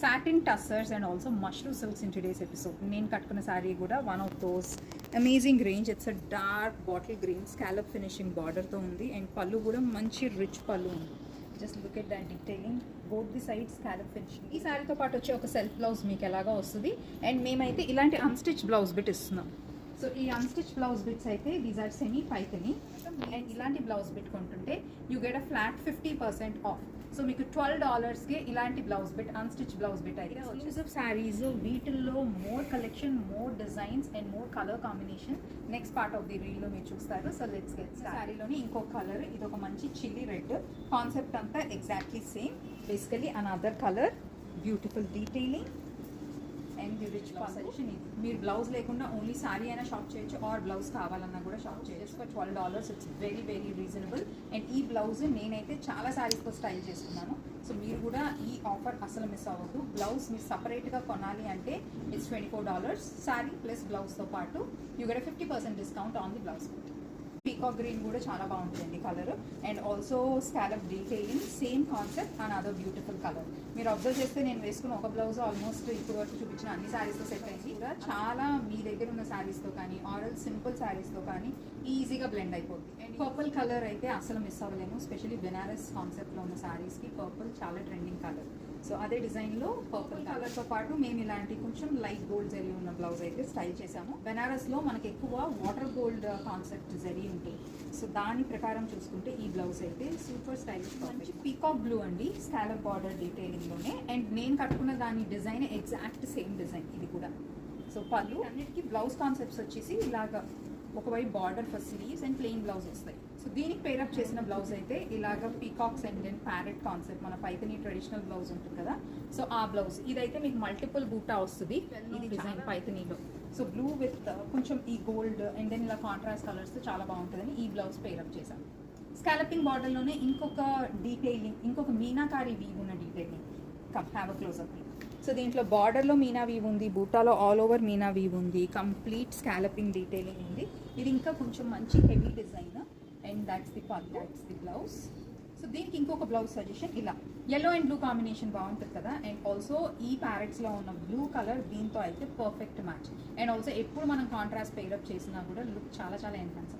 satin tussars and also mushroom silks in today's episode. నేను కట్టుకున్న sorry కూడా one of those amazing range. It's a dark bottle green scallop finishing border తో ఉంది and పళ్ళు కూడా మంచి రిచ్ పళ్ళు ఉంది. Just look at that detailing, both the sides scallop finishing. ఈ సారీతో పాటు వచ్చే ఒక సెల్ఫ్ బ్లౌజ్ మీకు ఎలాగా వస్తుంది అండ్ మేమైతే ఇలాంటి అన్స్టిచ్ బ్లౌజ్ బిట్ ఇస్తున్నాం. సో ఈ అన్స్టిచ్ బ్లౌజ్ బిట్స్ అయితే these are semi Paithani and ఇలాంటి బ్లౌజ్ బిట్ కొంటుంటే you get a flat 50% off. So మీకు $12కి ఇలాంటి blouse bit unstitch blouse bit అయితే ఎక్స్క్లూజివ్ శారీస్ వీటిల్లో more collection, more designs and more colour combination next part of the రీల్లో మీరు చూస్తారు. సో లెట్స్ గెట్ శారీలోని ఇంకో కలర్, ఇది ఒక మంచి చిల్లీ రెడ్ కాన్సెప్ట్ అంతా exactly same. Basically another colour, beautiful detailing and the rich suggestion. ఇది మీరు బ్లౌజ్ లేకుండా ఓన్లీ సారీ అయినా షాప్ చేయొచ్చు ఆర్ బ్లౌజ్ కావాలన్నా కూడా షాప్ చేయొచ్చు. For $12 it's very very reasonable. And ఈ బ్లౌజ్ నేనైతే చాలా సారీస్తో స్టైల్ చేసుకున్నాను. సో మీరు కూడా ఈ ఆఫర్ అసలు మిస్ అవ్వద్దు. బ్లౌజ్ మీరు సపరేట్గా కొనాలి అంటే ఇట్స్ $24. సారీ ప్లస్ బ్లౌజ్తో పాటు you get 50% discount on the blouse. Peacock green కూడా చాలా బాగుంటుంది colour and also scallop detailing, same concept and other beautiful colour. మీరు అబ్జర్వ్ చేస్తే నేను వేసుకున్న ఒక బ్లౌజ్ ఆల్మోస్ట్ ఇప్పుడు వరకు చూపించిన అన్ని శారీస్తో సెట్ అయింది. కూడా చాలా మీ దగ్గర ఉన్న శారీస్తో కానీ ఆరల్ సింపుల్ శారీస్తో కానీ ఈజీగా బ్లెండ్ అయిపోతుంది. అండ్ పర్పుల్ కలర్ అయితే అసలు మిస్ అవ్వలేము. స్పెషల్లీ బెనారస్ కాన్సెప్ట్లో ఉన్న శారీస్కి పర్పుల్ చాలా ట్రెండింగ్ కలర్. సో అదే డిజైన్లో పర్పుల్ కలర్తో పాటు మేము ఇలాంటి కొంచెం లైట్ గోల్డ్ జరీ ఉన్న బ్లౌజ్ అయితే స్టైల్ చేసాము. బెనారస్లో మనకి ఎక్కువ వాటర్ గోల్డ్ కాన్సెప్ట్ జరీ ఉంటుంది. సో దాని ప్రకారం చూసుకుంటే ఈ బ్లౌజ్ అయితే సూపర్ స్టైలిష్. మంచి పీకాక్ బ్లూ అండి, స్కాలప్ బార్డర్ డీటెయిలింగ్లోనే. అండ్ నేను కట్టుకున్న దాని డిజైన్ ఎగ్జాక్ట్ సేమ్ డిజైన్ ఇది కూడా. సో పళ్ళు అన్నిటికీ బ్లౌజ్ కాన్సెప్ట్స్ వచ్చేసి ఇలాగా ఒకవైపు border for sleeves and plain blouse వస్తాయి. సో దీనికి పేరప్ చేసిన బ్లౌజ్ అయితే ఇలాగ peacocks and then parrot concept, మన పైథనీ ట్రెడిషనల్ బ్లౌజ్ ఉంటుంది కదా. సో ఆ బ్లౌజ్ ఇదైతే మీకు మల్టిపుల్ బూటా వస్తుంది ఇది డిజైన్ పైథనీలో. సో బ్లూ విత్ కొంచెం ఈ గోల్డ్ అండ్ దెన్ ఇలా కాంట్రాస్ట్ కలర్స్తో చాలా బాగుంటుందని ఈ బ్లౌజ్ పేరప్ చేశాను. స్కాలపింగ్ బార్డర్లోనే ఇంకొక డీటెయిలింగ్, ఇంకొక మీనాకారి వీవ్ ఉన్న detailing. Come have a closeup. So దీంట్లో బార్డర్లో మీనా వీవ్ ఉంది, బూటాలో ఆల్ ఓవర్ మీనా వీవ్ ఉంది, కంప్లీట్ స్కాలపింగ్ డీటెయిలింగ్ ఉంది. ఇది ఇంకా కొంచెం మంచి heavy design and that's the పల్, దాట్స్ ది బ్లౌజ్. సో దీనికి ఇంకొక బ్లౌజ్ సజెషన్, ఇలా ఎల్లో అండ్ బ్లూ కాంబినేషన్ బాగుంటుంది కదా. అండ్ ఆల్సో ఈ ప్యారెట్స్లో ఉన్న బ్లూ కలర్ దీంతో అయితే పర్ఫెక్ట్ మ్యాచ్. అండ్ ఆల్సో ఎప్పుడు మనం కాంట్రాస్ట్ పేరప్ చేసినా కూడా లుక్ చాలా చాలా ఎన్హాన్స్.